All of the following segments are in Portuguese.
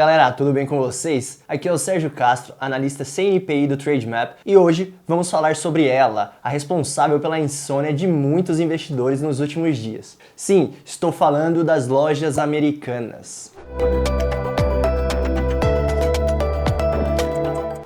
galera, tudo bem com vocês? Aqui é o Sérgio Castro, analista CNPI do Trademap, e hoje vamos falar sobre ela, a responsável pela insônia de muitos investidores nos últimos dias. Sim, estou falando das lojas americanas.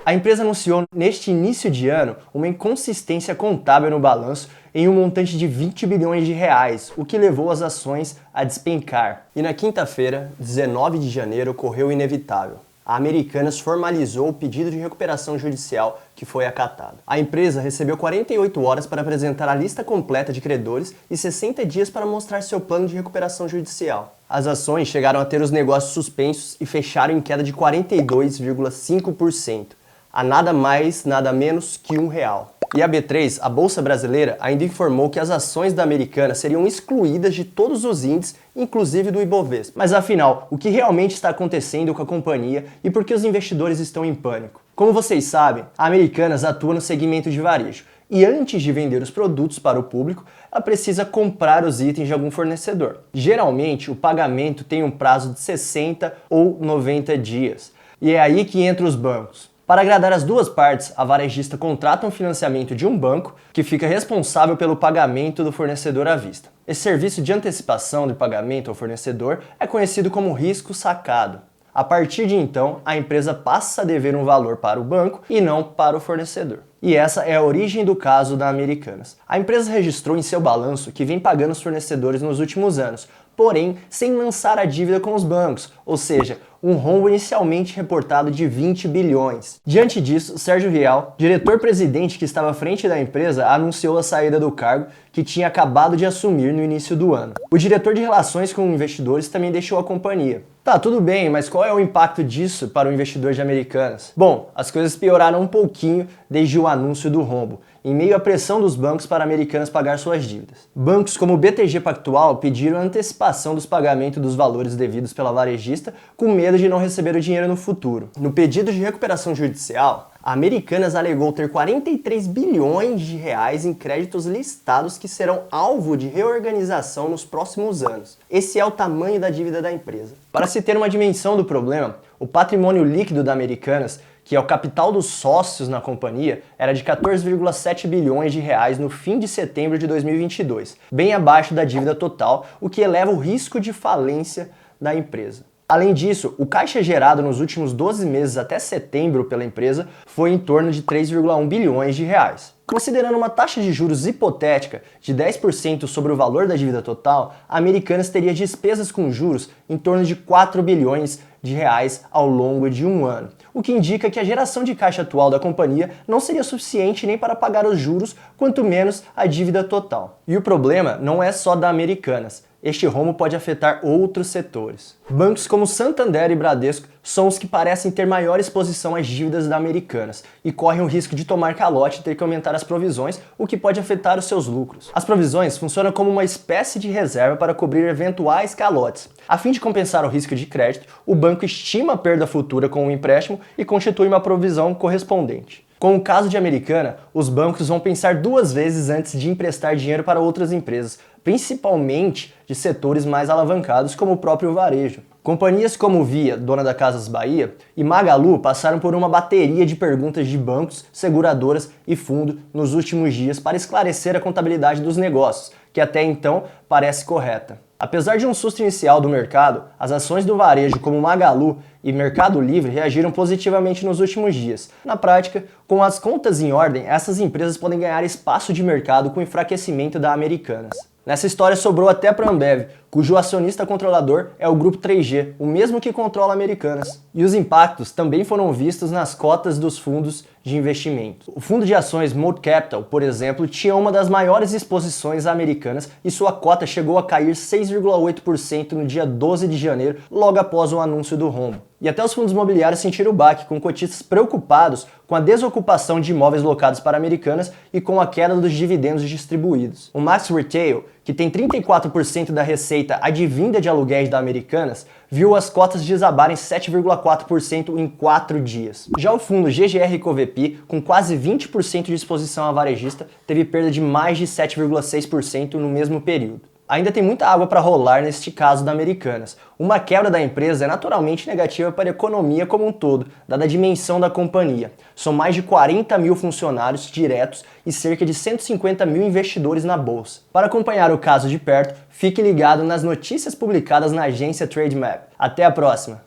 A empresa anunciou neste início de ano uma inconsistência contábil no balanço em um montante de 20 bilhões de reais, o que levou as ações a despencar. E na quinta-feira, 19 de janeiro, ocorreu o inevitável. A Americanas formalizou o pedido de recuperação judicial que foi acatado. A empresa recebeu 48 horas para apresentar a lista completa de credores e 60 dias para mostrar seu plano de recuperação judicial. As ações chegaram a ter os negócios suspensos e fecharam em queda de 42,5%. A nada mais, nada menos que R$1. E a B3, a Bolsa Brasileira, ainda informou que as ações da Americanas seriam excluídas de todos os índices, inclusive do Ibovespa. Mas afinal, o que realmente está acontecendo com a companhia e por que os investidores estão em pânico? Como vocês sabem, a Americanas atua no segmento de varejo. E antes de vender os produtos para o público, ela precisa comprar os itens de algum fornecedor. Geralmente, o pagamento tem um prazo de 60 ou 90 dias. E é aí que entram os bancos. Para agradar as duas partes, a varejista contrata um financiamento de um banco que fica responsável pelo pagamento do fornecedor à vista. Esse serviço de antecipação de pagamento ao fornecedor é conhecido como risco sacado. A partir de então, a empresa passa a dever um valor para o banco e não para o fornecedor. E essa é a origem do caso da Americanas. A empresa registrou em seu balanço que vem pagando os fornecedores nos últimos anos, porém sem lançar a dívida com os bancos, ou seja, um rombo inicialmente reportado de 20 bilhões. Diante disso, Sérgio Rial, diretor-presidente que estava à frente da empresa, anunciou a saída do cargo que tinha acabado de assumir no início do ano. O diretor de relações com investidores também deixou a companhia. Tá, tudo bem, mas qual é o impacto disso para o investidor de Americanas? Bom, as coisas pioraram um pouquinho desde o anúncio do rombo, em meio à pressão dos bancos para Americanas pagar suas dívidas. Bancos como o BTG Pactual pediram a antecipação dos pagamentos dos valores devidos pela varejista, com medo de não receber o dinheiro no futuro. No pedido de recuperação judicial, a Americanas alegou ter 43 bilhões de reais em créditos listados que serão alvo de reorganização nos próximos anos. Esse é o tamanho da dívida da empresa. Para se ter uma dimensão do problema, o patrimônio líquido da Americanas, que é o capital dos sócios na companhia, era de 14,7 bilhões de reais no fim de setembro de 2022, bem abaixo da dívida total, o que eleva o risco de falência da empresa. Além disso, o caixa gerado nos últimos 12 meses até setembro pela empresa foi em torno de 3,1 bilhões de reais. Considerando uma taxa de juros hipotética de 10% sobre o valor da dívida total, a Americanas teria despesas com juros em torno de 4 bilhões de reais ao longo de um ano, o que indica que a geração de caixa atual da companhia não seria suficiente nem para pagar os juros, quanto menos a dívida total. E o problema não é só da Americanas. Este rombo pode afetar outros setores. Bancos como Santander e Bradesco são os que parecem ter maior exposição às dívidas da Americanas e correm o risco de tomar calote e ter que aumentar as provisões, o que pode afetar os seus lucros. As provisões funcionam como uma espécie de reserva para cobrir eventuais calotes. A fim de compensar o risco de crédito, o banco estima a perda futura com o empréstimo e constitui uma provisão correspondente. Com o caso de Americana, os bancos vão pensar duas vezes antes de emprestar dinheiro para outras empresas, principalmente de setores mais alavancados como o próprio varejo. Companhias como Via, dona da Casas Bahia, e Magalu passaram por uma bateria de perguntas de bancos, seguradoras e fundo nos últimos dias para esclarecer a contabilidade dos negócios, que até então parece correta. Apesar de um susto inicial do mercado, as ações do varejo como Magalu e Mercado Livre reagiram positivamente nos últimos dias. Na prática, com as contas em ordem, essas empresas podem ganhar espaço de mercado com o enfraquecimento da Americanas. Nessa história sobrou até para a Ambev, cujo acionista controlador é o Grupo 3G, o mesmo que controla Americanas. E os impactos também foram vistos nas cotas dos fundos de investimento. O fundo de ações Moat Capital, por exemplo, tinha uma das maiores exposições americanas e sua cota chegou a cair 6,8% no dia 12 de janeiro, logo após o anúncio do rombo. E até os fundos imobiliários sentiram o baque, com cotistas preocupados com a desocupação de imóveis locados para Americanas e com a queda dos dividendos distribuídos. O Max Retail, que tem 34% da receita advinda de aluguéis da Americanas, viu as cotas desabarem 7,4% em 4 dias. Já o fundo GGR Covepy, com quase 20% de exposição à varejista, teve perda de mais de 7,6% no mesmo período. Ainda tem muita água para rolar neste caso da Americanas. Uma quebra da empresa é naturalmente negativa para a economia como um todo, dada a dimensão da companhia. São mais de 40 mil funcionários diretos e cerca de 150 mil investidores na bolsa. Para acompanhar o caso de perto, fique ligado nas notícias publicadas na agência Trademap. Até a próxima!